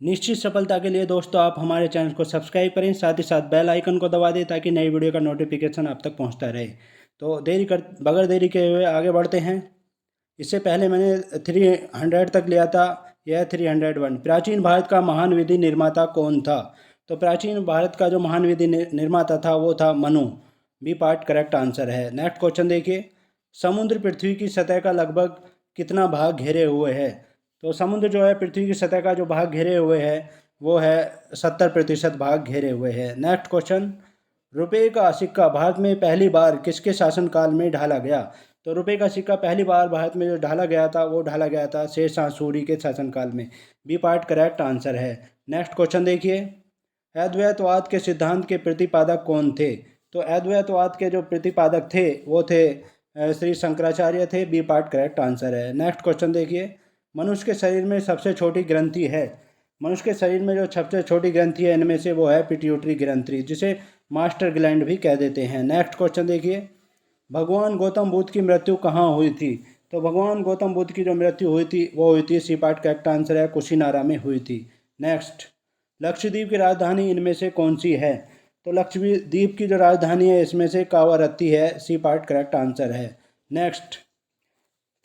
निश्चित सफलता के लिए दोस्तों आप हमारे चैनल को सब्सक्राइब करें, साथ ही साथ बेल आइकन को दबा दें ताकि नई वीडियो का नोटिफिकेशन आप तक पहुंचता रहे। तो बगैर देरी के हुए आगे बढ़ते हैं। इससे पहले मैंने 300 तक लिया था, यह 301। प्राचीन भारत का महान विधि निर्माता कौन था? तो प्राचीन भारत का जो महान विधि निर्माता था वो था Manu. B part correct answer है। नेक्स्ट क्वेश्चन देखिए, समुद्र पृथ्वी की सतह का लगभग कितना भाग घेरे हुए है? तो समुद्र जो है पृथ्वी की सतह का जो भाग घेरे हुए है वो है 70% भाग घेरे हुए है। नेक्स्ट क्वेश्चन, रुपये का सिक्का भारत में पहली बार किसके शासनकाल में ढाला गया? तो रुपये का सिक्का पहली बार भारत में जो ढाला गया था वो ढाला गया था शेरशाह सूरी के शासनकाल में। बी पार्ट करेक्ट आंसर है। नेक्स्ट क्वेश्चन देखिए, अद्वैतवाद के सिद्धांत के प्रतिपादक कौन थे? तो अद्वैतवाद के जो प्रतिपादक थे वो थे श्री शंकराचार्य थे। बी पार्ट करेक्ट आंसर है। नेक्स्ट क्वेश्चन देखिए, मनुष्य के शरीर में सबसे छोटी ग्रंथि है। मनुष्य के शरीर में जो सबसे छोटी ग्रंथि है इनमें से वो है पिट्यूटरी ग्रंथि, जिसे मास्टर ग्लैंड भी कह देते हैं। नेक्स्ट क्वेश्चन देखिए, भगवान गौतम बुद्ध की मृत्यु कहाँ हुई थी? तो भगवान गौतम बुद्ध की जो मृत्यु हुई थी वो हुई थी, सी पार्ट करेक्ट आंसर है, कुशीनारा में हुई थी। नेक्स्ट, लक्षद्वीप की राजधानी इनमें से कौन सी है? तो लक्षद्वीप की जो राजधानी है इसमें से कावारत्ती है। सी पार्ट करेक्ट आंसर है। नेक्स्ट,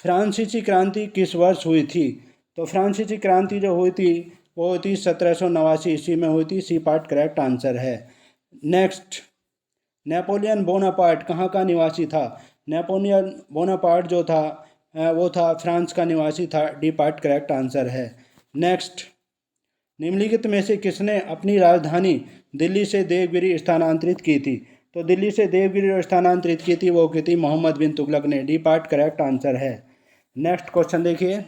फ्रांसीसी क्रांति किस वर्ष हुई थी? तो फ्रांसीसी क्रांति जो हुई थी वो हुई थी 1789 ईस्वी में हुई थी। सी पार्ट करेक्ट आंसर है। नेक्स्ट, नेपोलियन बोनापार्ट कहाँ का निवासी था? नेपोलियन बोनापार्ट जो था वो था फ्रांस का निवासी था। डी पार्ट करेक्ट आंसर है। नेक्स्ट, निम्नलिखित में से किसने अपनी राजधानी दिल्ली से देवगिरी स्थानांतरित की थी? तो दिल्ली से देवगिरी जो स्थानांतरित की थी वो की थी मोहम्मद बिन तुगलक ने। डी पार्ट करेक्ट आंसर है। नेक्स्ट क्वेश्चन देखिए,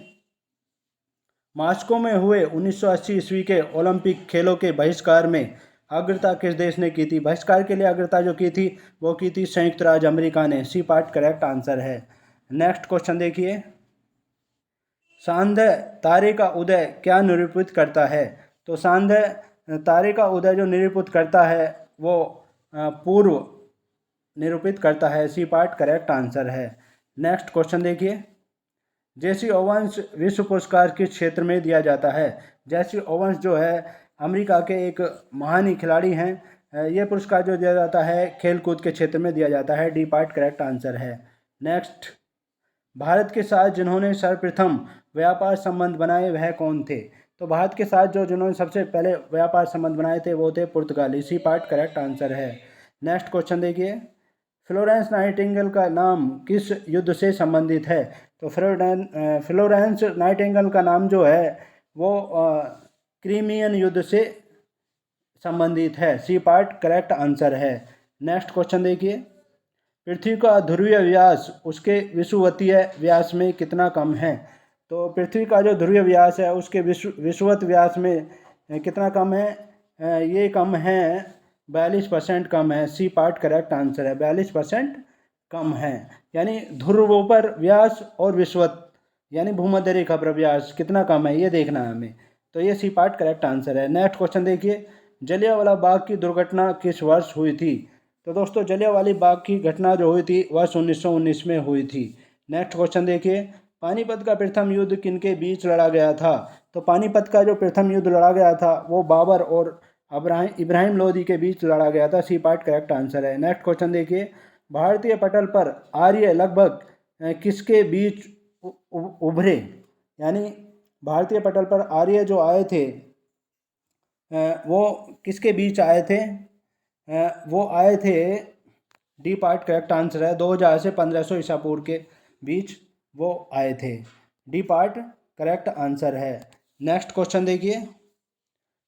मॉस्को में हुए 1980 ईस्वी के ओलंपिक खेलों के बहिष्कार में अग्रता किस देश ने की थी? बहिष्कार के लिए अग्रता जो की थी वो की थी संयुक्त राज्य अमेरिका ने। सी पार्ट करेक्ट आंसर है। नेक्स्ट क्वेश्चन देखिए, सांध्य तारे का उदय क्या निरूपित करता है? तो सांध्य तारे का उदय जो निरूपित करता है वो पूर्व निरूपित करता है। सी पार्ट करेक्ट आंसर है। नेक्स्ट क्वेश्चन देखिए, जेसी ओवंस विश्व पुरस्कार किस क्षेत्र में दिया जाता है? जेसी ओवंस जो है अमेरिका के एक महान खिलाड़ी हैं। ये पुरस्कार जो दिया जाता है खेलकूद के क्षेत्र में दिया जाता है। डी पार्ट करेक्ट आंसर है। नेक्स्ट, भारत के साथ जिन्होंने सर्वप्रथम व्यापार संबंध बनाए वह कौन थे? तो भारत के साथ जिन्होंने सबसे पहले व्यापार संबंध बनाए थे वो थे पुर्तगाली। सी पार्ट करेक्ट आंसर है। नेक्स्ट क्वेश्चन देखिए, फ्लोरेंस नाइटिंगेल का नाम किस युद्ध से संबंधित है? तो फ्लोरेंस नाइटिंगेल का नाम जो है वो क्रीमियन युद्ध से संबंधित है। सी पार्ट करेक्ट आंसर है। नेक्स्ट क्वेश्चन देखिए, पृथ्वी का ध्रुवीय व्यास उसके विषुवतीय व्यास में कितना कम है? तो पृथ्वी का जो ध्रुवीय व्यास है उसके विषुवत व्यास में कितना कम है? ये कम है 42% कम है। सी पार्ट करेक्ट आंसर है। 42% कम है, यानी ध्रुवों पर व्यास और विषुवत यानी भूमध्य रेखा पर व्यास कितना कम है ये देखना है हमें। तो ये सी पार्ट करेक्ट आंसर है। नेक्स्ट क्वेश्चन देखिए, जलियांवाला बाग की दुर्घटना किस वर्ष हुई थी? तो दोस्तों जलियांवाला बाग की घटना जो हुई थी वर्ष 1919 में हुई थी। नेक्स्ट क्वेश्चन देखिए, पानीपत का प्रथम युद्ध किनके बीच लड़ा गया था? तो पानीपत का जो प्रथम युद्ध लड़ा गया था वो बाबर और इब्राहिम लोदी के बीच लड़ा गया था। सी पार्ट करेक्ट आंसर है। नेक्स्ट क्वेश्चन देखिए, भारतीय पटल पर आर्य लगभग किसके बीच उभरे? यानी भारतीय पटल पर आर्य जो आए थे वो किसके बीच आए थे? वो आए थे, डी पार्ट करेक्ट आंसर है, 2000 से 1500 ईसा पूर्व के बीच वो आए थे। डी पार्ट करेक्ट आंसर है। नेक्स्ट क्वेश्चन देखिए,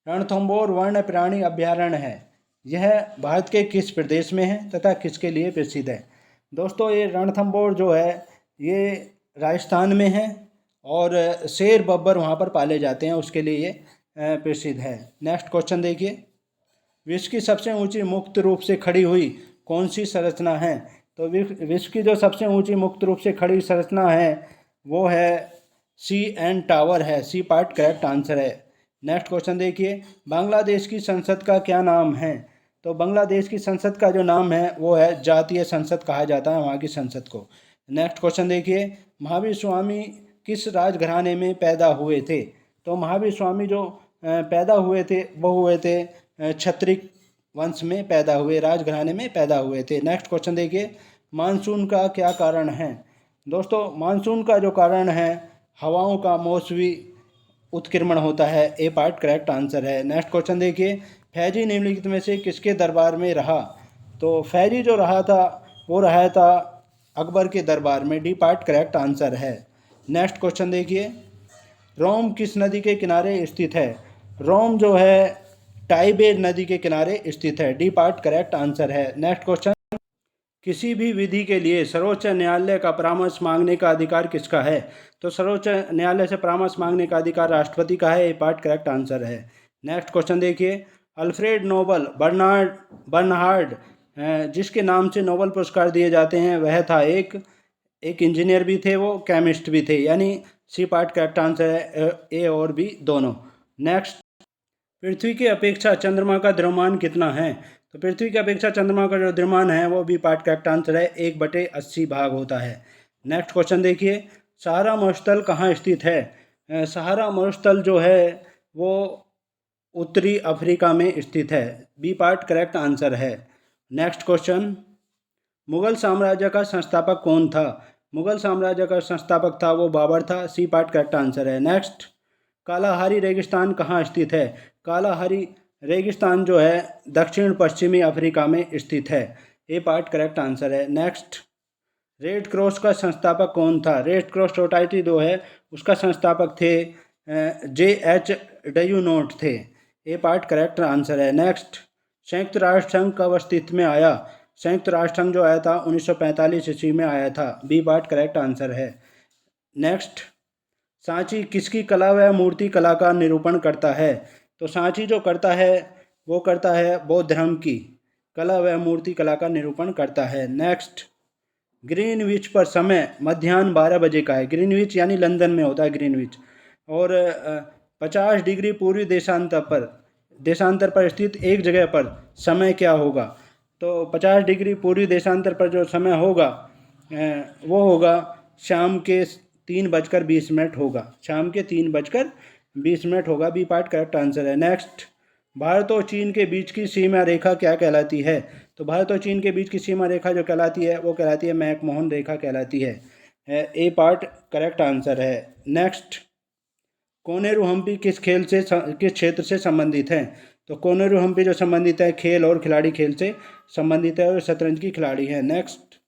रणथंभौर वन्य प्राणी अभ्यारण्य है, यह भारत के किस प्रदेश में है तथा किसके लिए प्रसिद्ध है? दोस्तों ये रणथंभौर जो है ये राजस्थान में है और शेर बब्बर वहाँ पर पाले जाते हैं, उसके लिए ये प्रसिद्ध है। नेक्स्ट क्वेश्चन देखिए, विश्व की सबसे ऊंची मुक्त रूप से खड़ी हुई कौन सी संरचना है? तो विश्व की जो सबसे ऊंची मुक्त रूप से खड़ी संरचना है वो है CN टावर है। सी पार्ट करेक्ट आंसर है। नेक्स्ट क्वेश्चन देखिए, बांग्लादेश की संसद का क्या नाम है? तो बांग्लादेश की संसद का जो नाम है वो है जातीय संसद कहा जाता है वहाँ की संसद को। नेक्स्ट क्वेश्चन देखिए, महावीर स्वामी किस राजघराने में पैदा हुए थे? तो महावीर स्वामी जो पैदा हुए थे, वो हुए थे क्षत्रिय वंश में पैदा हुए, राजघराने में पैदा हुए थे। नेक्स्ट क्वेश्चन देखिए, मानसून का क्या कारण है? दोस्तों मानसून का जो कारण है, हवाओं का मौसमी उत्क्रमण होता है। ए पार्ट करेक्ट आंसर है। नेक्स्ट क्वेश्चन देखिए, फैजी निम्नलिखित में से किसके दरबार में रहा? तो फैजी जो रहा था वो रहा था अकबर के दरबार में। डी पार्ट करेक्ट आंसर है। नेक्स्ट क्वेश्चन देखिए, रोम किस नदी के किनारे स्थित है? रोम जो है टाइबर नदी के किनारे स्थित है। डी पार्ट करेक्ट आंसर है। नेक्स्ट क्वेश्चन, किसी भी विधि के लिए सर्वोच्च न्यायालय का परामर्श मांगने का अधिकार किसका है? तो सर्वोच्च न्यायालय से परामर्श मांगने का अधिकार राष्ट्रपति का है। ये पार्ट करेक्ट आंसर है। नेक्स्ट क्वेश्चन देखिए, अल्फ्रेड नोबल बर्नहार्ड जिसके नाम से नोबेल पुरस्कार दिए जाते हैं वह था एक इंजीनियर भी थे, वो केमिस्ट भी थे, यानी सी पार्ट करेक्ट आंसर है, ए और बी दोनों। नेक्स्ट, पृथ्वी की अपेक्षा चंद्रमा का द्रव्यमान कितना है? तो पृथ्वी की अपेक्षा चंद्रमा का जो द्रव्यमान है वो भी पार्ट करेक्ट आंसर है, 1/80 भाग होता है। नेक्स्ट क्वेश्चन देखिए, सहारा मरुस्थल कहाँ स्थित है? सहारा मरुस्थल जो है वो उत्तरी अफ्रीका में स्थित है। बी पार्ट करेक्ट आंसर है। नेक्स्ट क्वेश्चन, मुगल साम्राज्य का संस्थापक कौन था? मुगल साम्राज्य का संस्थापक था वो बाबर था। सी पार्ट करेक्ट आंसर है। नेक्स्ट, कालाहारी रेगिस्तान कहाँ स्थित है? कालाहारी रेगिस्तान जो है दक्षिण पश्चिमी अफ्रीका में स्थित है। ए पार्ट करेक्ट आंसर है। नेक्स्ट, रेड क्रॉस का संस्थापक कौन था? रेड क्रॉस सोसाइटी जो है उसका संस्थापक थे J.H. डयूनोट थे। ए पार्ट करेक्ट आंसर है। नेक्स्ट, संयुक्त राष्ट्र संघ कब अस्तित्व में आया? संयुक्त राष्ट्र संघ जो आया था 1945 ईस्वी में आया था। बी पार्ट करेक्ट आंसर है। नेक्स्ट, सांची किसकी कला व मूर्ति कला का निरूपण करता है? तो सांची जो करता है वो करता है बौद्ध धर्म की कला व मूर्ति कला का निरूपण करता है। नेक्स्ट, ग्रीनविच पर समय मध्याह्न 12 बजे का है। ग्रीनविच यानी लंदन में होता है ग्रीनविच। और 50 डिग्री पूर्वी देशांतर पर स्थित एक जगह पर समय क्या होगा? तो 50 डिग्री पूर्वी देशांतर पर जो समय होगा वो होगा शाम के 3:20 होगा। शाम के 3:20 होगा। बी पार्ट करेक्ट आंसर है। नेक्स्ट, भारत और चीन के बीच की सीमा रेखा क्या कहलाती है? तो भारत और चीन के बीच की सीमा रेखा जो कहलाती है वो कहलाती है मैकमोहन रेखा कहलाती है। ए पार्ट करेक्ट आंसर है। नेक्स्ट, कोनेरू हम्पी किस क्षेत्र से संबंधित हैं? तो कोनेरू हम्पी जो संबंधित है खेल और खिलाड़ी खेल से संबंधित है और शतरंज की खिलाड़ी है। नेक्स्ट,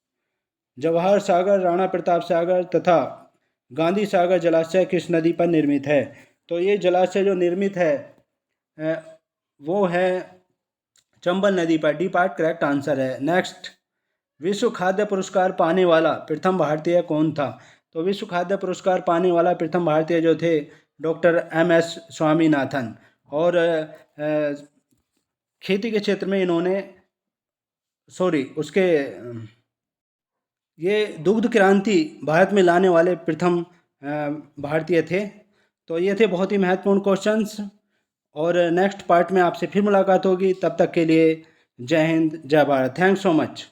जवाहर सागर, राणा प्रताप सागर तथा गांधी सागर जलाशय किस नदी पर निर्मित है? तो ये जलाशय जो निर्मित है वो है चंबल नदी पर। डी पार्ट करेक्ट आंसर है। नेक्स्ट, विश्व खाद्य पुरस्कार पाने वाला प्रथम भारतीय कौन था? तो विश्व खाद्य पुरस्कार पाने वाला प्रथम भारतीय जो थे डॉक्टर M.S. स्वामीनाथन। और खेती के क्षेत्र में इन्होंने ये दुग्ध क्रांति भारत में लाने वाले प्रथम भारतीय थे। तो ये थे बहुत ही महत्वपूर्ण क्वेश्चंस। और नेक्स्ट पार्ट में आपसे फिर मुलाकात होगी। तब तक के लिए जय हिंद, जय भारत। Thanks so much.